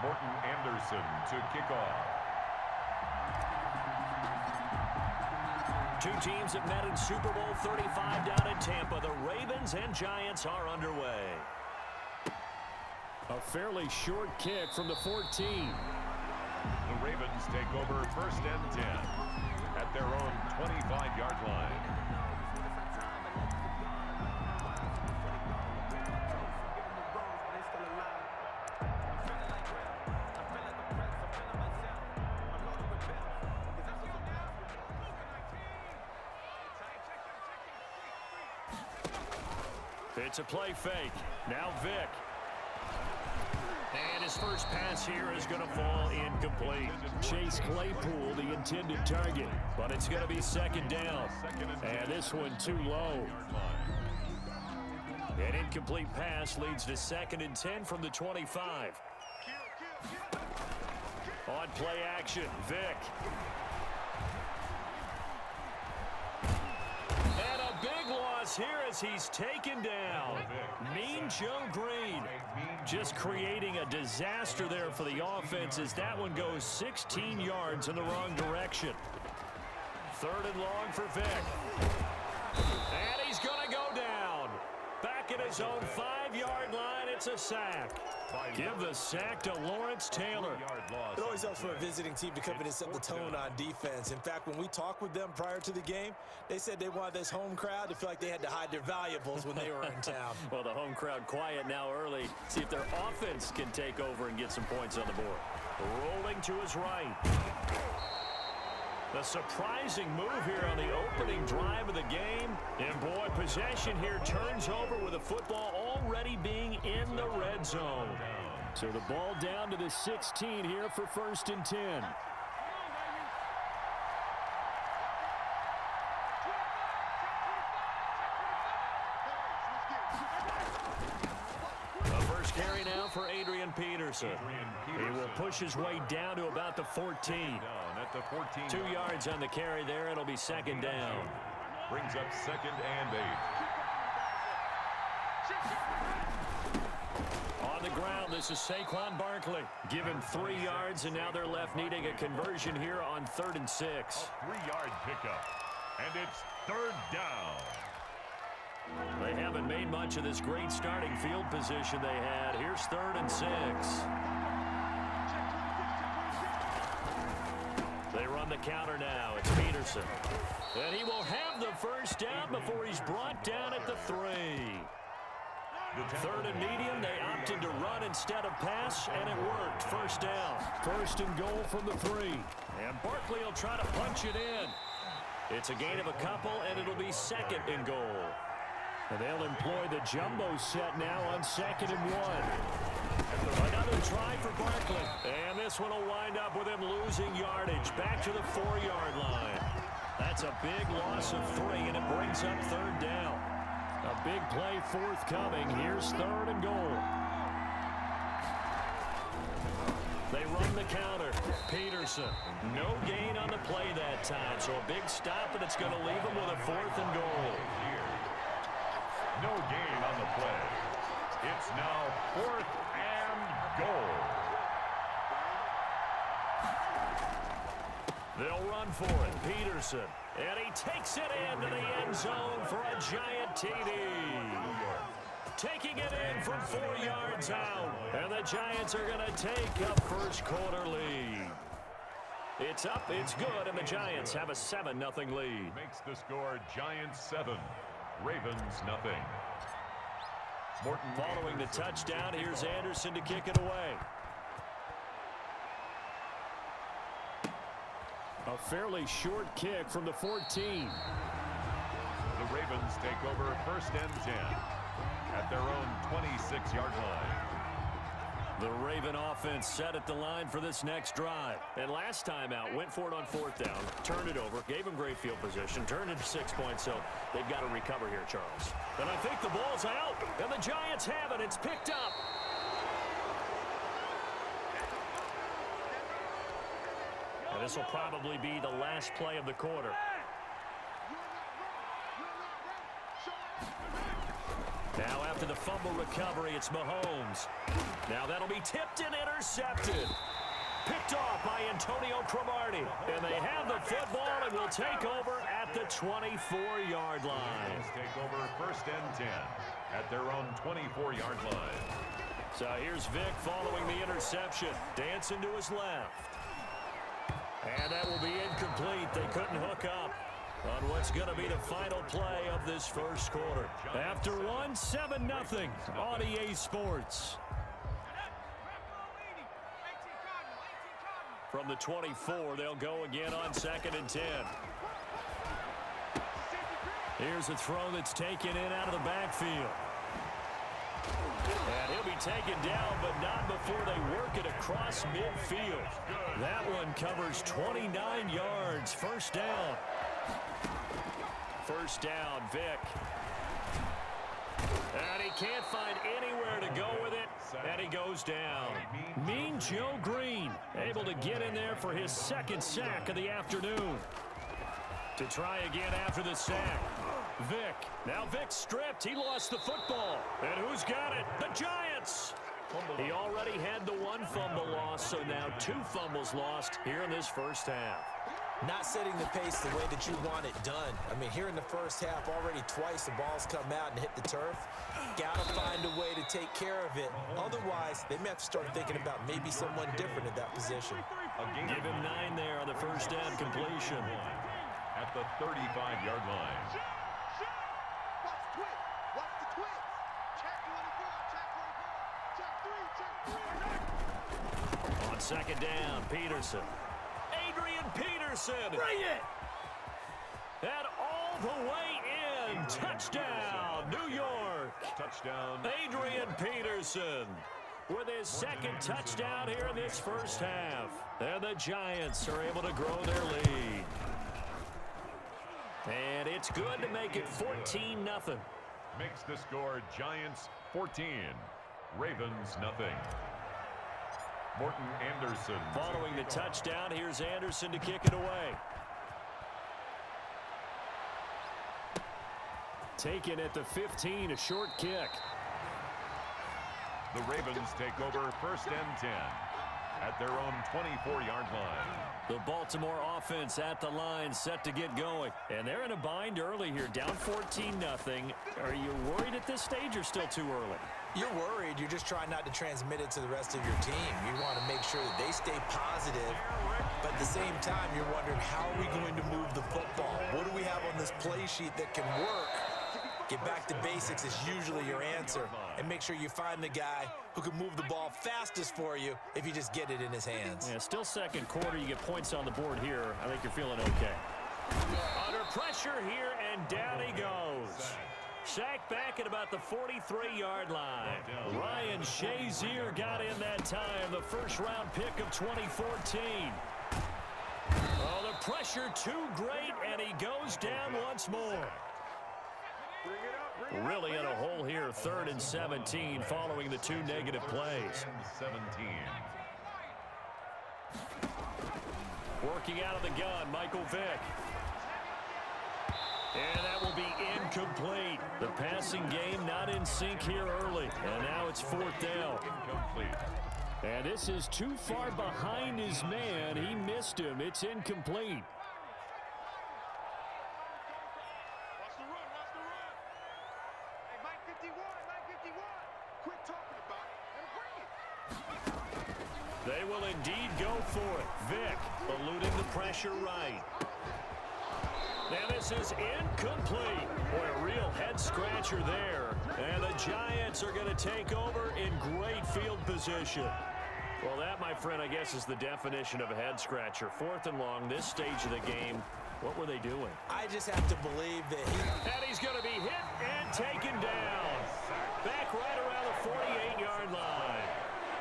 Morton Anderson to kick off. Two teams that met in Super Bowl 35 down in Tampa. The Ravens and Giants are underway. A fairly short kick from the 14. The Ravens take over 1st and 10 at their own 25-yard line. It's a play fake. Now Vick. And his first pass here is going to fall incomplete. Chase Claypool, the intended target, but it's going to be 2nd down. And this one too low. An incomplete pass leads to 2nd and 10 from the 25. On play action, Vick. And a big loss here as he's taken down. Mean Joe Green just creating a disaster there for the offense as that one goes 16 yards in the wrong direction. 3rd and long for Vick. And he's going to go down. Back at his own 5-yard line, it's a sack. Give the sack to Lawrence Taylor. It always helps for a visiting team to come in and set the tone on defense. In fact, when we talked with them prior to the game, they said they wanted this home crowd to feel like they had to hide their valuables when they were in town. Well, the home crowd quiet now early. See if their offense can take over and get some points on the board. Rolling to his right. The surprising move here on the opening drive of the game. And, boy, possession here turns over with the football already being in the red zone. So the ball down to the 16 here for 1st and 10. The first carry now for Adrian Peterson. He will push his way down to about the 14. 2 yards on the carry there. It'll be 2nd down. Brings up 2nd and 8. On the ground, this is Saquon Barkley. Given 3 yards, and now they're left needing a conversion here on 3rd and 6. A 3-yard pickup. And it's 3rd down. They haven't made much of this great starting field position they had. Here's 3rd and 6. They run the counter now. It's Peterson. And he will have the first down before he's brought down at the 3. 3rd and medium. They opted to run instead of pass, and it worked. First down. 1st and goal from the 3. And Barkley will try to punch it in. It's a gain of a couple, and it'll be 2nd and goal. And they'll employ the jumbo set now on 2nd and 1. Another try for Barkley. And this one will wind up with him losing yardage. Back to the 4-yard line. That's a big loss of 3, and it brings up 3rd down. A big play forthcoming. Here's 3rd and goal. They run the counter. Peterson. No gain on the play that time. So a big stop, and it's going to leave him with a 4th and goal. No gain on the play. It's now 4th and goal. They'll run for it. Peterson. And he takes it into the end zone for a giant TD. Taking it in from 4 yards out. And the Giants are going to take a first-quarter lead. It's up, it's good, and the Giants have a 7-0 lead. Makes the score Giants 7, Ravens nothing. Morton following the touchdown. Here's Anderson to kick it away. A fairly short kick from the 14. The Ravens take over 1st and 10 at their own 26-yard line. The Raven offense set at the line for this next drive. And last time out, went for it on 4th down, turned it over, gave them great field position, turned it to 6 points, so they've got to recover here, Charles. And I think the ball's out, and the Giants have it. It's picked up. And this will probably be the last play of the quarter. Now after the fumble recovery, it's Mahomes. Now that'll be tipped and intercepted. Picked off by Antonio Cromartie. And they have the football and will take over at the 24-yard line. Take over 1st and 10 at their own 24-yard line. So here's Vic following the interception. Dancing to his left. And that will be incomplete. They couldn't hook up on what's going to be the final play of this first quarter. After one, 7-0 on EA Sports. From the 24, they'll go again on 2nd and 10. Here's a throw that's taken in out of the backfield. And he'll be taken down, but not before they work it across midfield. That one covers 29 yards. First down. First down, Vic. And he can't find anywhere to go with it, and he goes down. Mean Joe Green able to get in there for his 2nd sack of the afternoon. To try again after the sack. Vic. Now Vic stripped. He lost the football. And who's got it? The Giants. He already had the 1 fumble loss, so now 2 fumbles lost here in this first half. Not setting the pace the way that you want it done. I mean, here in the first half, already twice the ball's come out and hit the turf. Got to find a way to take care of it. Otherwise, they may have to start thinking about maybe someone different at that position. Give him 9 there on the first down completion. At the 35-yard line. On 2nd down, Peterson. Adrian Peterson. Bring it! And all the way in. Touchdown, New York. Touchdown. Adrian Peterson with his 2nd touchdown here in this first half. And the Giants are able to grow their lead. And it's good to make it 14-0. Makes the score Giants 14, Ravens nothing. Morton Anderson. Following the touchdown, here's Anderson to kick it away. Taken at the 15, a short kick. The Ravens take over 1st and 10 at their own 24-yard line. The Baltimore offense at the line, set to get going. And they're in a bind early here, down 14-0. Are you worried at this stage or still too early? You're worried. You're just trying not to transmit it to the rest of your team. You want to make sure that they stay positive. But at the same time, you're wondering, how are we going to move the football? What do we have on this play sheet that can work? Get back to basics is usually your answer. And make sure you find the guy who can move the ball fastest for you if you just get it in his hands. Yeah, still 2nd quarter. You get points on the board here. I think you're feeling okay. Under pressure here, and down he goes. Sacked back at about the 43-yard line. Ryan Shazier got in that time, the first-round pick of 2014. Oh, the pressure too great, and he goes down once more. Really in a hole here, 3rd and 17, following the 2 negative plays. 17. Working out of the gun, Michael Vick. And that will be incomplete. The passing game not in sync here early. And now it's 4th down. Incomplete. And this is too far behind his man. He missed him. It's incomplete. Watch the run. Hey, Mike 51. Quit talking about it and bring it. They will indeed go for it. Vick eluding the pressure right. And this is incomplete. Boy, a real head-scratcher there. And the Giants are going to take over in great field position. Well, that, my friend, I guess is the definition of a head-scratcher. 4th and long, this stage of the game. What were they doing? I just have to believe that And he's going to be hit and taken down. Back right around the 48-yard line.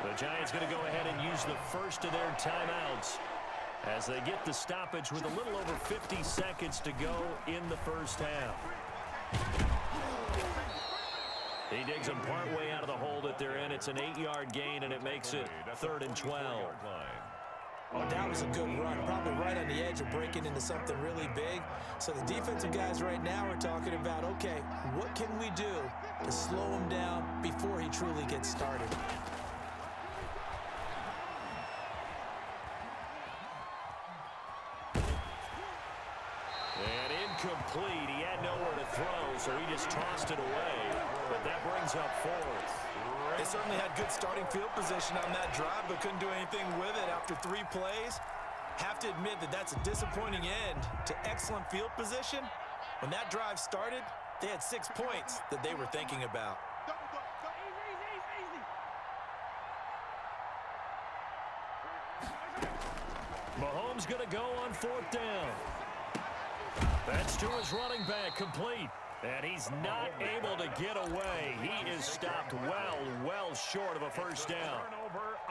The Giants going to go ahead and use the first of their timeouts as they get the stoppage with a little over 50 seconds to go in the first half. He digs them partway out of the hole that they're in. It's an 8-yard gain, and it makes it 3rd and 12. Oh, that was a good run, probably right on the edge of breaking into something really big. So the defensive guys right now are talking about, okay, what can we do to slow him down before he truly gets started? And incomplete. He had nowhere to throw, so he just tossed it away. But that brings up fourth. They certainly had good starting field position on that drive, but couldn't do anything with it after 3 plays. Have to admit that that's a disappointing end to excellent field position. When that drive started, they had 6 points that they were thinking about. Mahomes going to go on 4th down. That's to his running back, complete. And he's not able to get away. He is stopped well short of a first down.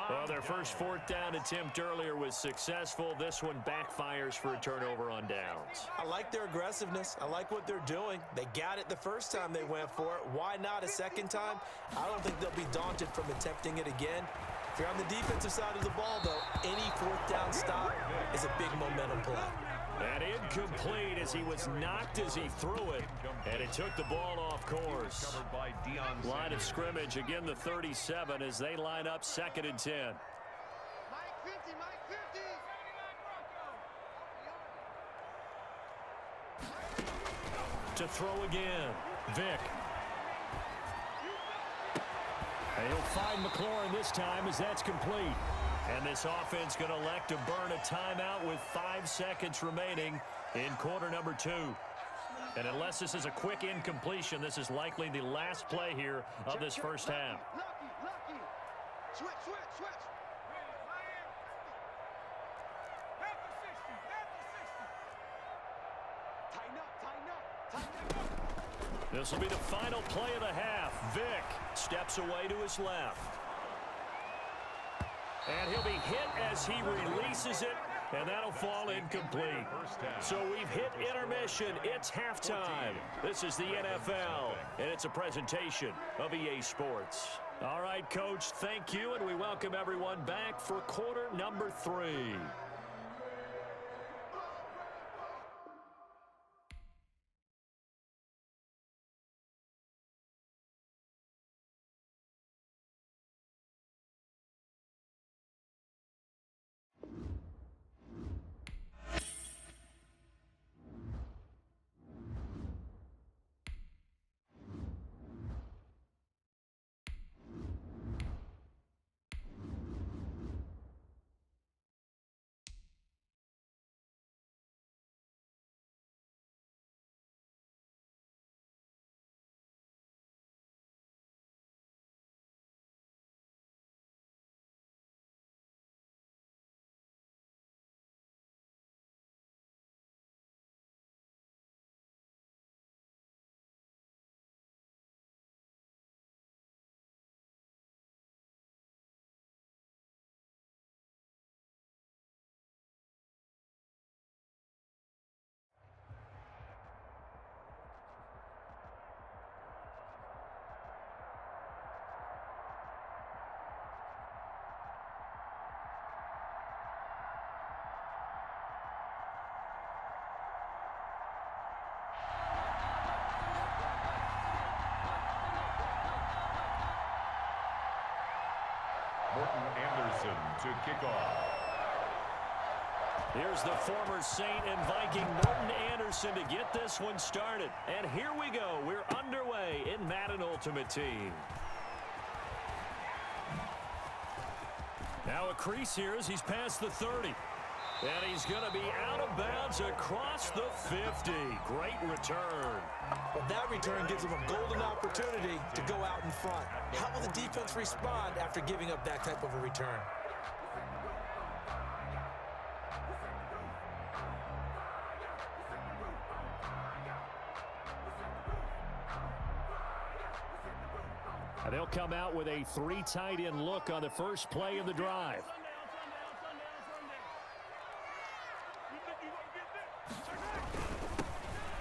Well, their first 4th down attempt earlier was successful. This one backfires for a turnover on downs. I like their aggressiveness. I like what they're doing. They got it the first time they went for it. Why not a second time? I don't think they'll be daunted from attempting it again. If you're on the defensive side of the ball, though, any 4th down stop is a big momentum play. And incomplete as he was knocked as he threw it, and it took the ball off course. Line of scrimmage, again the 37 as they line up 2nd and 10. Mike 50, Mike 50. To throw again, Vick. And he'll find McLaurin this time as that's complete. And this offense going to elect to burn a timeout with 5 seconds remaining in quarter number 2. And unless this is a quick incompletion, this is likely the last play here of this first half. Lucky. Switch. Tighten up. This will be the final play of the half. Vick steps away to his left. And he'll be hit as he releases it, and that'll fall incomplete. So we've hit intermission. It's halftime. This is the NFL, and it's a presentation of EA Sports. All right, Coach, thank you, and we welcome everyone back for quarter number 3. Morton Anderson to kick off. Here's the former Saint and Viking Morton Anderson to get this one started. And here we go. We're underway in Madden Ultimate Team. Now a crease here as he's past the 30. And he's going to be out of bounds across the 50. Great return. Well, that return gives them a golden opportunity to go out in front. How will the defense respond after giving up that type of a return? And they'll come out with a 3 tight end look on the first play of the drive.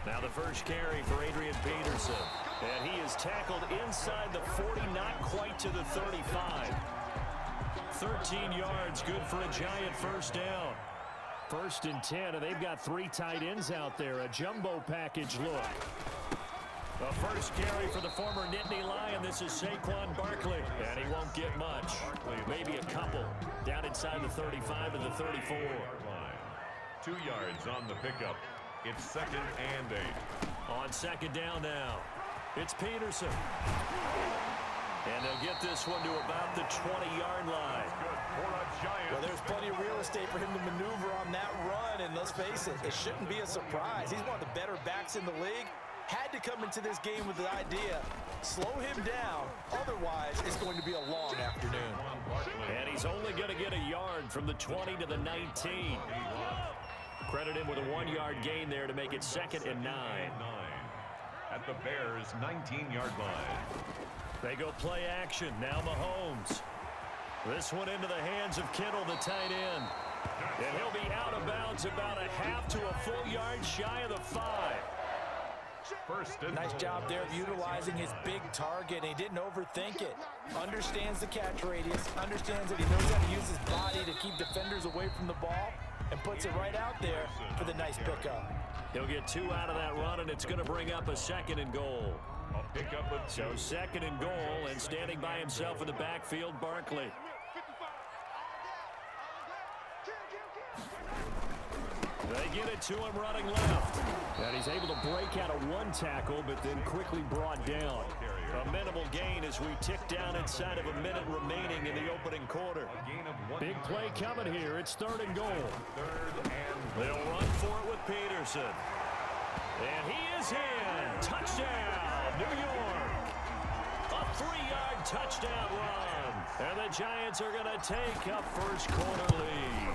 Now the first carry for Adrian Peterson. And he is tackled inside the 40, not quite to the 35. 13 yards, good for a Giant first down. 1st and 10, and they've got 3 tight ends out there. A jumbo package look. The first carry for the former Nittany Lion. This is Saquon Barkley, and he won't get much. Maybe a couple down inside the 35 and the 34. 2 yards on the pickup. It's 2nd and 8. On 2nd down now, it's Peterson. And they'll get this one to about the 20-yard line. Well, there's plenty of real estate for him to maneuver on that run, and let's face it, it shouldn't be a surprise. He's one of the better backs in the league. Had to come into this game with the idea, slow him down, otherwise it's going to be a long afternoon. And he's only going to get a yard from the 20 to the 19. Credit him with a 1-yard gain there to make it 2nd and 9. At the Bears' 19-yard line. They go play action. Now Mahomes. This one into the hands of Kittle, the tight end. And he'll be out of bounds about a half to a full yard shy of the 5. Nice job there of utilizing his big target, and he didn't overthink it. Understands the catch radius, understands that he knows how to use his body to keep defenders away from the ball, and puts it right out there for the nice pickup. He'll get 2 out of that run, and it's going to bring up a 2nd and goal. So 2nd and goal, and standing by himself in the backfield, Barkley. They get it to him running left. And he's able to break out of 1 tackle, but then quickly brought down. A minimal gain as we tick down inside of a minute remaining in the opening quarter. Big play coming here. It's 3rd and goal. They'll run for it with Peterson. And he is in. Touchdown, New York. A 3-yard touchdown run. And the Giants are going to take a first quarter lead.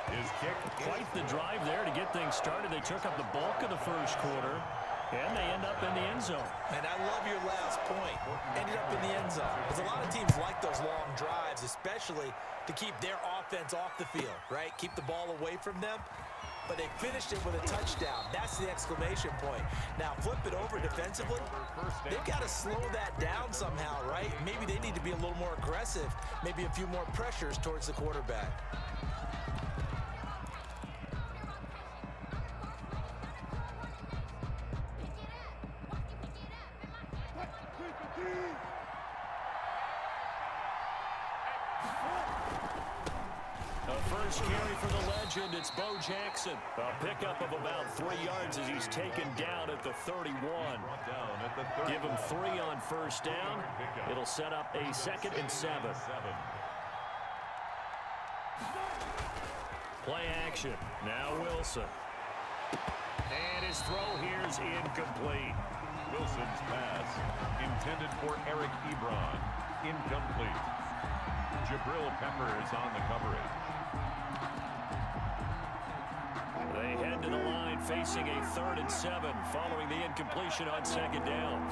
His kick. Quite the drive there to get things started. They took up the bulk of the first quarter, and they end up in the end zone. And I love your last point. Ended up in the end zone. Because a lot of teams like those long drives, especially to keep their offense off the field, right? Keep the ball away from them. But they finished it with a touchdown. That's the exclamation point. Now, flip it over defensively. They've got to slow that down somehow, right? Maybe they need to be a little more aggressive. Maybe a few more pressures towards the quarterback. First carry for the legend, it's Bo Jackson. A pickup of about 3 yards as he's taken down at the 31. Give him 3 on first down. It'll set up a 2nd and 7. Play action. Now Wilson. And his throw here is incomplete. Wilson's pass intended for Eric Ebron. Incomplete. Jabril Peppers on the coverage. They head to the line facing a 3rd and 7 following the incompletion on 2nd down.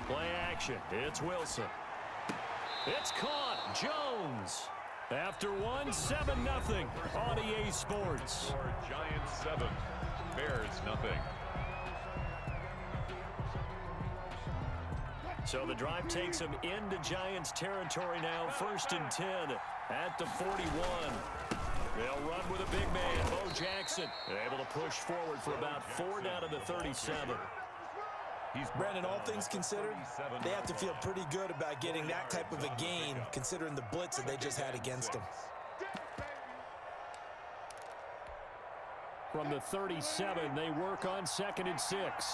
Play action. It's Wilson. It's caught. Jones. After 1, 7-0 on EA Sports. Giants 7, Bears nothing. So the drive takes them into Giants territory now. 1st and 10 at the 41. They'll run with a big man, Bo Jackson. Able to push forward for about 4 down to the 37. Brandon, all things considered, they have to feel pretty good about getting that type of a gain, considering the blitz that they just had against them. From the 37, they work on 2nd and 6.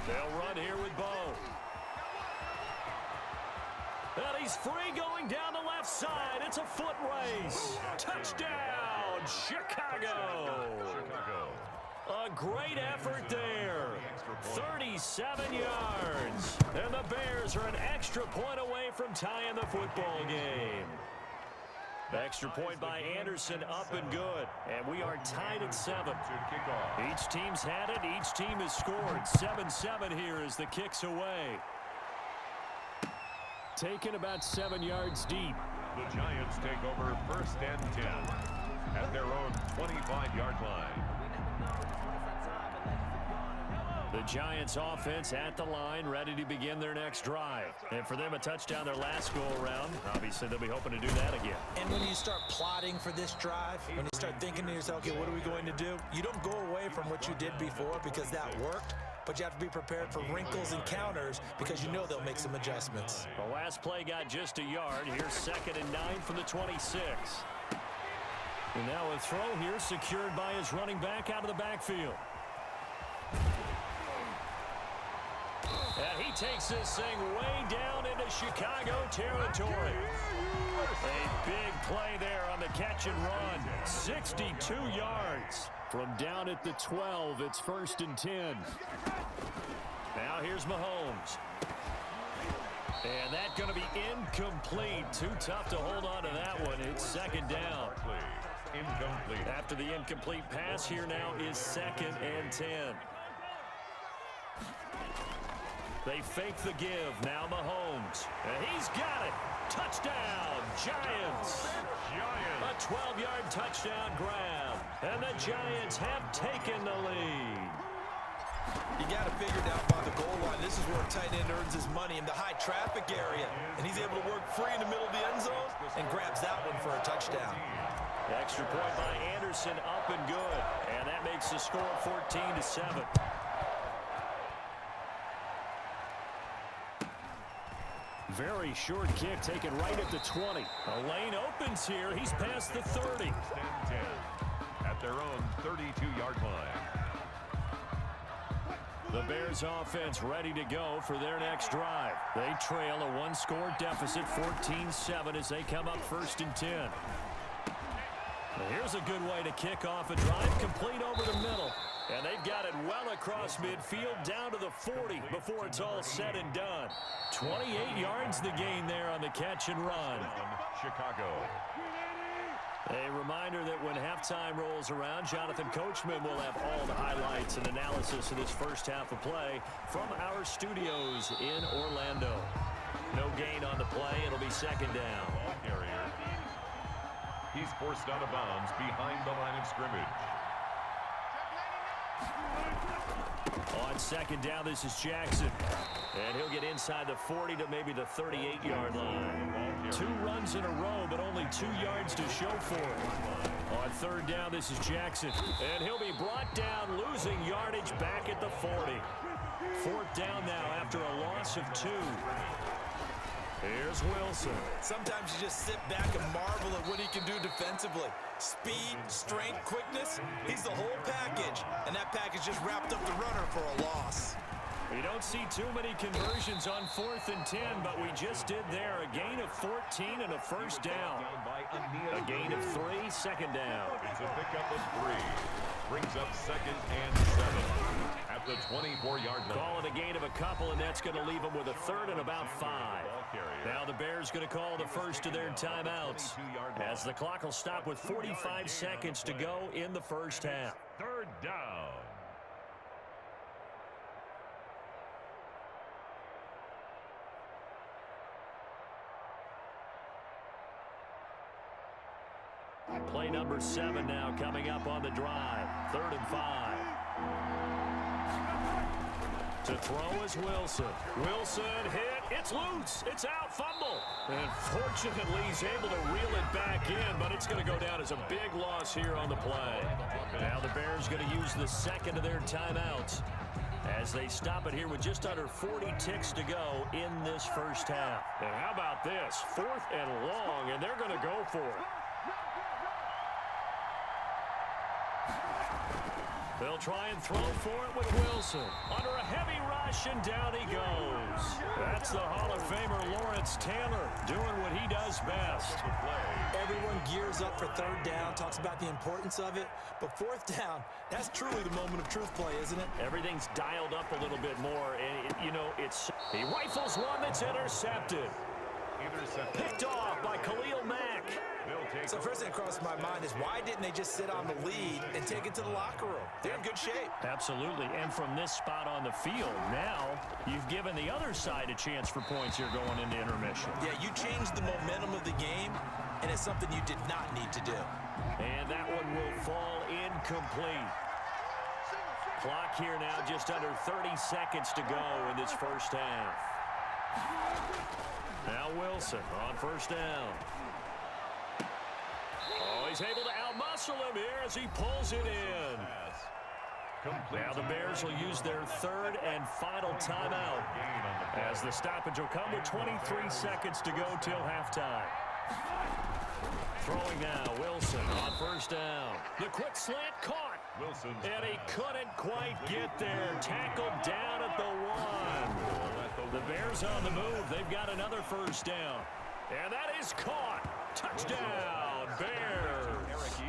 They'll run here with Bo. And he's free going down the left side. It's a foot race. Touchdown, Chicago. A great effort there. 37 yards. And the Bears are an extra point away from tying the football game. Extra point by Anderson, up and good. And we are tied at 7. Each team's had it. Each team has scored. 7-7 here as the kick's away. Taken about 7 yards deep. The Giants take over 1st and 10 at their own 25-yard line. The Giants offense at the line, ready to begin their next drive. And for them, a touchdown their last go-around. Obviously, they'll be hoping to do that again. And when you start plotting for this drive, when you start thinking to yourself, okay, what are we going to do? You don't go away from what you did before because that worked, but you have to be prepared for wrinkles and counters because you know they'll make some adjustments. The last play got just a yard. Here's 2nd and 9 from the 26. And now a throw here secured by his running back out of the backfield. And he takes this thing way down into Chicago territory. A big play there on the catch and run. 62 yards. From down at the 12, it's 1st and 10. Now here's Mahomes. And that's going to be incomplete. Too tough to hold on to that one. It's 2nd down. Incomplete. After the incomplete pass, here now is 2nd and 10. They fake the give. Now Mahomes. And he's got it. Touchdown, Giants. A 12-yard touchdown grab. And the Giants have taken the lead. You got to figure down by the goal line. This is where a tight end earns his money in the high traffic area. And he's able to work free in the middle of the end zone and grabs that one for a touchdown. The extra point by Anderson up and good. And that makes the score 14-7. Very short kick taken right at the 20. A lane opens here. He's past the 30. 10 at their own 32-yard line. The Bears offense ready to go for their next drive. They trail a one-score deficit, 14-7, as they come up 1st and 10. Here's a good way to kick off a drive, complete over the middle. And they've got it well across midfield down to the 40 before it's all said and done. 28 yards the gain there on the catch and run. Chicago. A reminder that when halftime rolls around, Jonathan Coachman will have all the highlights and analysis of this first half of play from our studios in Orlando. No gain on the play. It'll be 2nd down. Ball carrier. He's forced out of bounds behind the line of scrimmage. On 2nd down, this is Jackson. And he'll get inside the 40 to maybe the 38-yard line. 2 runs in a row, but only 2 yards to show for it. On 3rd down, this is Jackson. And he'll be brought down, losing yardage back at the 40. 4th down now after a loss of 2. Here's Wilson. Sometimes you just sit back and marvel at what he can do defensively. Speed, strength, quickness, he's the whole package. And that package just wrapped up the runner for a loss. We don't see too many conversions on 4th and 10, but we just did there. A gain of 14 and a 1st down. A gain of 3, 2nd down. It's a pickup of 3. Brings up 2nd and 7 at the 24-yard line. Call it a gain of a couple, and that's going to leave them with a 3rd and about 5. Now the Bears going to call the first of their timeouts, as the clock will stop with 45 seconds to go in the first half. 3rd down. Play number 7 now coming up on the drive. 3rd and 5. To throw is Wilson. Wilson hit. It's loose. It's out. Fumble. And fortunately, he's able to reel it back in, but it's going to go down as a big loss here on the play. Now the Bears going to use the 2nd of their timeouts as they stop it here with just under 40 ticks to go in this first half. And how about this? 4th and long, and they're going to go for it. They'll try and throw for it with Wilson. Under a heavy rush, and down he goes. That's the Hall of Famer Lawrence Taylor doing what he does best. Everyone gears up for 3rd down, talks about the importance of it. But 4th down, that's truly the moment of truth play, isn't it? Everything's dialed up a little bit more. And, he rifles one that's intercepted. Picked off by Khalil Mack. So first thing that crossed my mind is why didn't they just sit on the lead and take it to the locker room? They're in good shape. Absolutely. And from this spot on the field, now you've given the other side a chance for points here going into intermission. Yeah, you changed the momentum of the game, and it's something you did not need to do. And that one will fall incomplete. Clock here now, just under 30 seconds to go in this first half. Now Wilson on first down. Oh, he's able to outmuscle him here as he pulls it in. Now the Bears will use their third and final timeout as the stoppage will come with 23 seconds to go till halftime. Throwing now, Wilson on first down. The quick slant caught. And he couldn't quite get there. Tackled down at the 1. The Bears on the move. They've got another first down. And that is caught. Touchdown, Bears.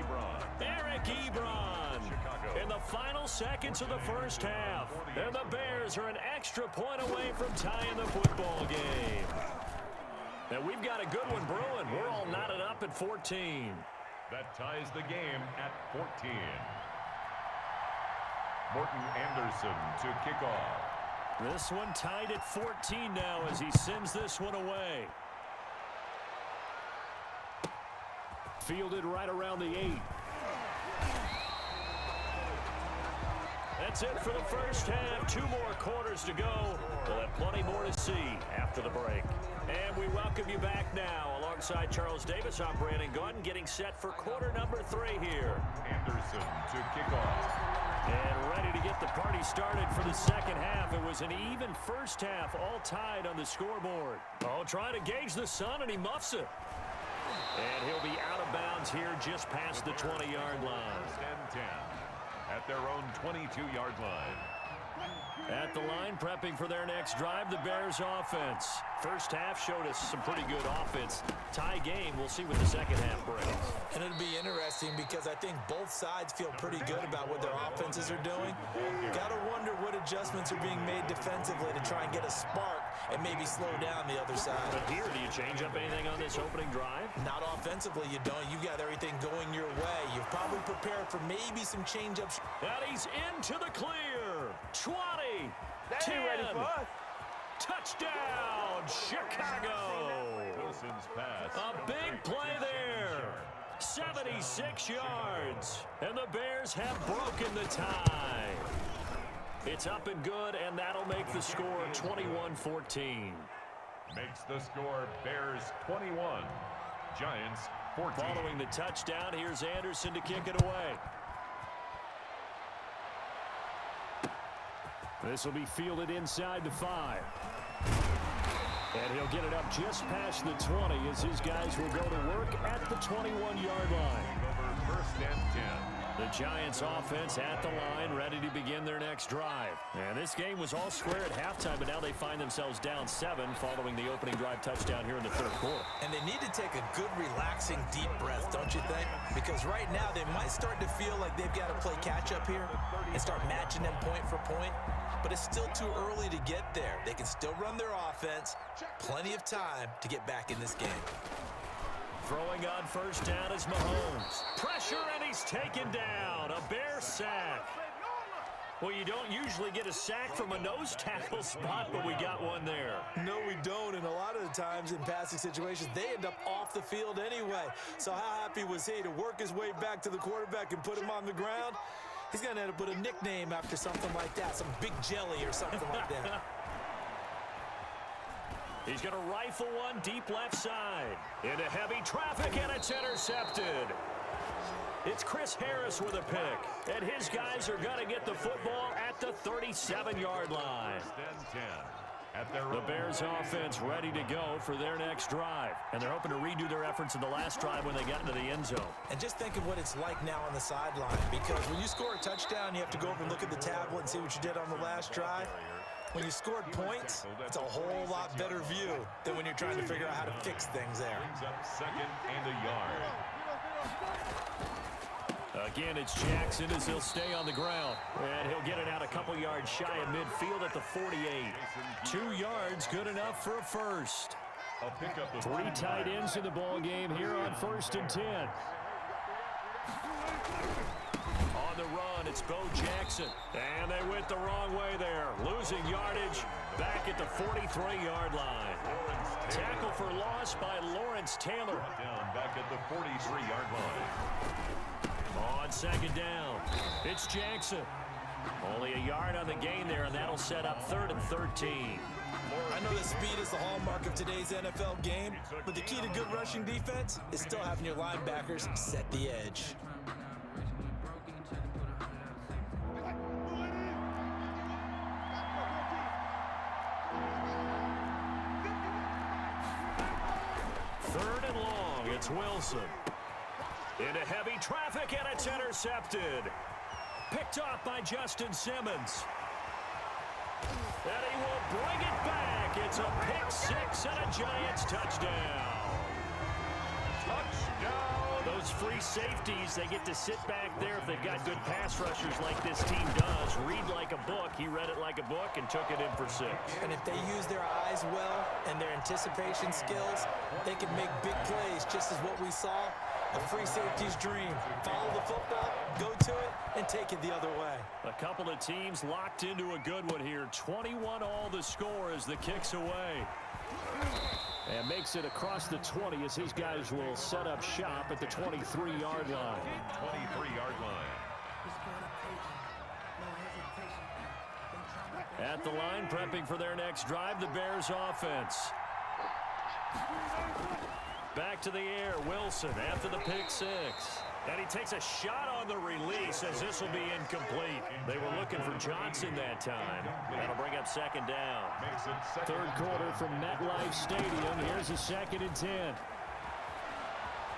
Eric Ebron. In the final seconds of the first half. And the Bears are an extra point away from tying the football game. And we've got a good one brewing. We're all knotted up at 14. That ties the game at 14. Morton Anderson to kick off. This one tied at 14 now as he sends this one away. Fielded right around the 8. That's it for the first half. 2 more quarters to go. We'll have plenty more to see after the break. And we welcome you back now. Alongside Charles Davis, I'm Brandon Gaudin, getting set for quarter number 3 here. Anderson to kick off. And ready to get the party started for the second half. It was an even first half, all tied on the scoreboard. Oh, trying to gauge the sun, and he muffs it. And he'll be out of bounds here just past the 20-yard line. First and 10 at their own 22-yard line. At the line, prepping for their next drive, the Bears offense. First half showed us some pretty good offense. Tie game, we'll see what the second half brings. And it'll be interesting because I think both sides feel pretty good about what their offenses are doing. Got to wonder what adjustments are being made defensively to try and get a spark and maybe slow down the other side. But here, do you change up anything on this opening drive? Not offensively, you don't. You got everything going your way. You've probably prepared for maybe some change-ups. And he's into the clear. 20. 10. Ready for us. Touchdown, Chicago. Wilson's pass. A big play there. 76 yards. And the Bears have broken the tie. It's up and good, and that'll make the score 21-14. Makes the score Bears 21, Giants 14. Following the touchdown, here's Anderson to kick it away. This will be fielded inside the 5. And he'll get it up just past the 20 as his guys will go to work at the 21-yard line. Over first and 10. The Giants offense at the line, ready to begin their next drive. And this game was all square at halftime, but now they find themselves down 7 following the opening drive touchdown here in the third quarter. And they need to take a good, relaxing, deep breath, don't you think? Because right now they might start to feel like they've got to play catch-up here and start matching them point for point. But it's still too early to get there. They can still run their offense. Plenty of time to get back in this game. Throwing on first down is Mahomes. Pressure, and he's taken down. A Bear sack. Well, you don't usually get a sack from a nose tackle spot, but we got one there. No, we don't, and a lot of the times in passing situations, they end up off the field anyway. So how happy was he to work his way back to the quarterback and put him on the ground? He's going to end up with a nickname after something like that, some big jelly or something like that. He's going to rifle one deep left side. Into heavy traffic, and it's intercepted. It's Chris Harris with a pick, and his guys are going to get the football at the 37-yard line. First and 10 at their The own. Bears offense ready to go for their next drive, and they're hoping to redo their efforts in the last drive when they got into the end zone. And just think of what it's like now on the sideline, because when you score a touchdown, you have to go over and look at the tablet and see what you did on the last drive. When you scored points, it's a whole lot better view than when you're trying to figure out how to fix things there. Brings up second and a yard. Again, it's Jackson as he'll stay on the ground. And he'll get it out a couple yards shy of midfield at the 48. 2 yards, good enough for a first. A pickup of 3 tight ends in the ball game here on first and 10. On the run, it's Bo Jackson. And they went the wrong way there. Losing yardage back at the 43-yard line. Tackle for loss by Lawrence Taylor. down back at the 43-yard line. On second down, it's Jackson. Only a yard on the gain there, and that'll set up 3rd and 13. I know that speed is the hallmark of today's NFL game, but the key to good rushing defense is still having your linebackers set the edge. Third and long, it's Wilson. Into heavy traffic, and it's intercepted. Picked off by Justin Simmons. And he will bring it back. It's a pick six and a Giants touchdown. Touchdown. Those free safeties, they get to sit back there if they've got good pass rushers like this team does. Read like a book. He read it like a book and took it in for 6. And if they use their eyes well and their anticipation skills, they can make big plays, just as what we saw. A free safety's dream. Follow the football, go to it, and take it the other way. A couple of teams locked into a good one here. 21 all the score as the kick's away. And makes it across the 20 as his guys will set up shop at the 23-yard line. 23-yard line. At the line, prepping for their next drive, the Bears offense. Back to the air, Wilson after the pick six. And he takes a shot on the release as this will be incomplete. They were looking for Johnson that time. That'll bring up 2nd down. Third quarter from MetLife Stadium. Here's a 2nd and 10.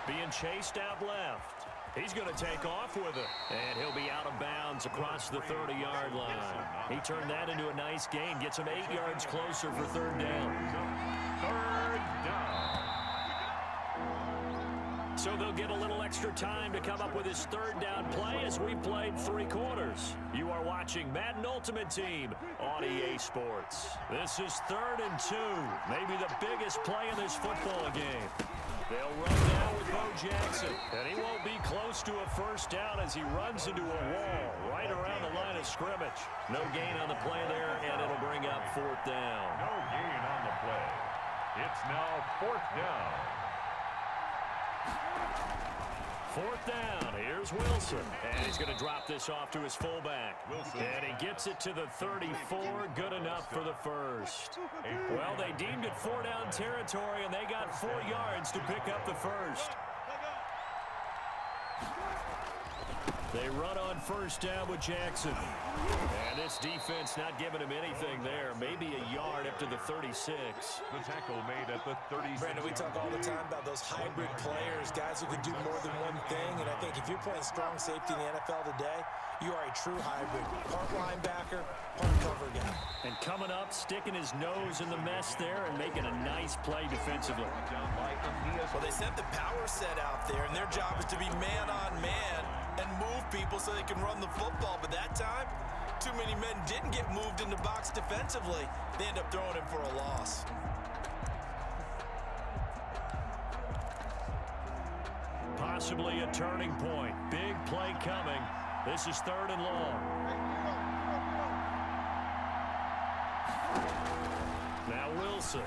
Being chased out left. He's going to take off with it. And he'll be out of bounds across the 30-yard line. He turned that into a nice gain. Gets him 8 yards closer for 3rd down. 3rd down. So they'll get a little extra time to come up with his 3rd down play as we played 3 quarters. You are watching Madden Ultimate Team on EA Sports. This is 3rd and 2. Maybe the biggest play in this football game. They'll run now with Bo Jackson. And he won't be close to a 1st down as he runs into a wall right around the line of scrimmage. No gain on the play there, and it'll bring up 4th down. No gain on the play. It's now 4th down. 4th down. Here's Wilson. And he's going to drop this off to his fullback. Wilson. And he gets it to the 34. Good enough for the 1st. Well, they deemed it 4-down territory, and they got 4 yards to pick up the 1st. They run on 1st down with Jackson. And this defense not giving him anything there. Maybe a yard up to the 36. The tackle made at the 36. Brandon, we talk all the time about those hybrid players, guys who can do more than one thing. And I think if you're playing strong safety in the NFL today, you are a true hybrid. Part linebacker, part cover guy. And coming up, sticking his nose in the mess there and making a nice play defensively. Well, they sent the power set out there, and their job is to be man-on-man and move people so they can run the football. But that time, too many men didn't get moved in the box defensively. They end up throwing him for a loss. Possibly a turning point. Big play coming. This is 3rd and long. Now Wilson.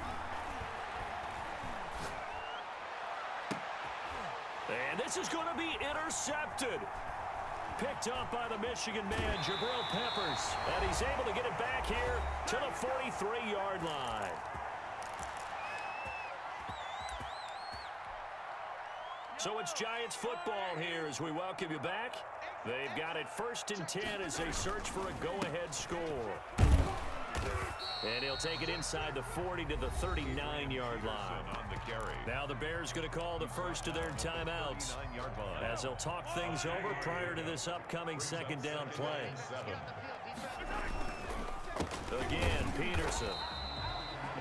And this is going to be intercepted. Picked up by the Michigan man, Jabril Peppers. And he's able to get it back here to the 43-yard line. So it's Giants football here as we welcome you back. They've got it 1st and 10 as they search for a go-ahead score. And he'll take it inside the 40 to the 39-yard line. On the carry. Now the Bears going to call the first of their timeouts 39-yard line. as they'll talk things over prior to this upcoming 2nd down play. Again, Peterson.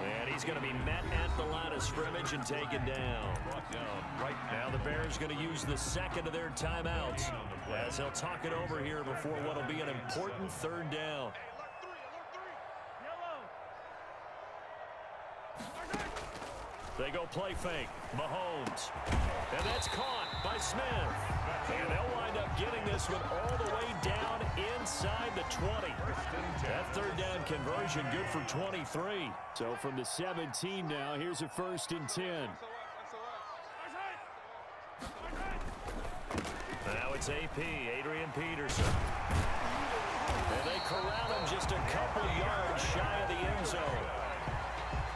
And he's going to be met at the line of scrimmage and taken down. Right Now the Bears going to use the 2nd of their timeouts as they'll talk it over here before what will be an important 3rd down. They go play fake. Mahomes. And that's caught by Smith. And they'll wind up getting this one all the way down inside the 20. That 3rd down conversion good for 23. So from the 17 now, here's a 1st and 10. Now it's AP, Adrian Peterson. And they corral him just a couple yards shy of the end zone.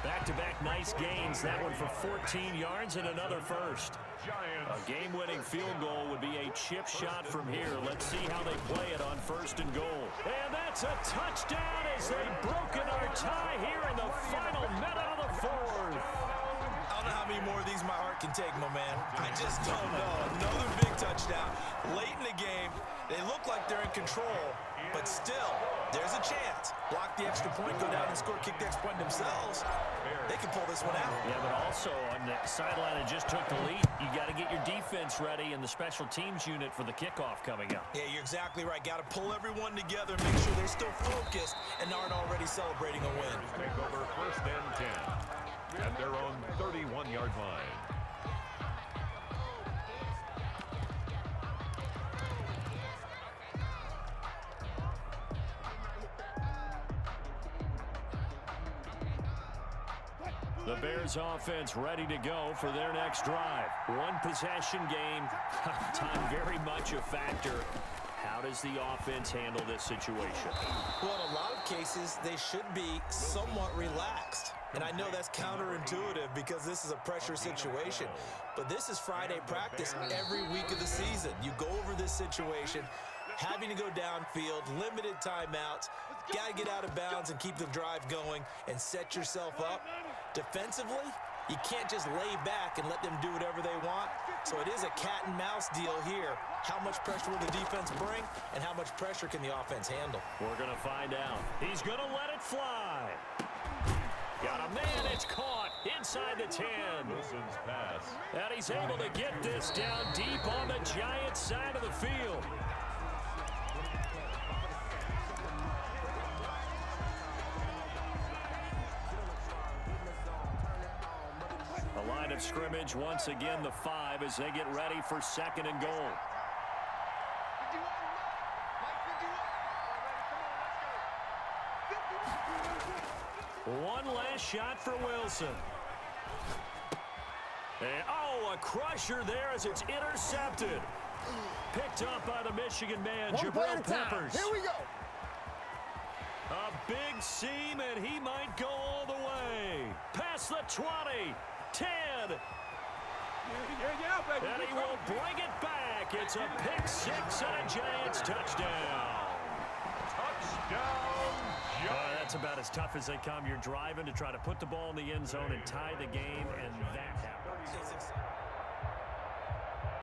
Back-to-back nice gains. That one for 14 yards and another first. A game-winning field goal would be a chip shot from here. Let's see how they play it on 1st and goal. And that's a touchdown as they've broken our tie here in the final minute of the 4th. I don't know how many more of these my heart can take, my man. I just don't know. Another big touchdown late in the game. They look like they're in control, but still, there's a chance. Block the extra point, go down and score, kick the extra point themselves. They can pull this one out. Yeah, but also on the sideline that just took the lead, you got to get your defense ready and the special teams unit for the kickoff coming up. Yeah, you're exactly right. Got to pull everyone together, make sure they're still focused and aren't already celebrating a win. Take over 1st and 10 at their own 31-yard line. The Bears offense ready to go for their next drive. One possession game. Time very much a factor. How does the offense handle this situation? Well, in a lot of cases, they should be somewhat relaxed. And I know that's counterintuitive because this is a pressure situation. But this is Friday practice every week of the season. You go over this situation, having to go downfield, limited timeouts, got to get out of bounds and keep the drive going and set yourself up. Defensively, you can't just lay back and let them do whatever they want. So it is a cat and mouse deal here. How much pressure will the defense bring and how much pressure can the offense handle? We're going to find out. He's going to let it fly. Got a man, it's caught inside the 10. Wilson's pass. And he's able to get this down deep on the Giants side of the field. The line of scrimmage, once again, the 5 as they get ready for 2nd and goal. 51. Mike 51. One last shot for Wilson. And, oh, a crusher there as it's intercepted. Picked up by the Michigan man, Jabril Peppers. Here we go. A big seam, and he might go all the way. Past the 20, 10. And he will bring it back. It's a pick 6 and a Giants touchdown. Touchdown, That's about as tough as they come. You're driving to try to put the ball in the end zone and tie the game, and that happens.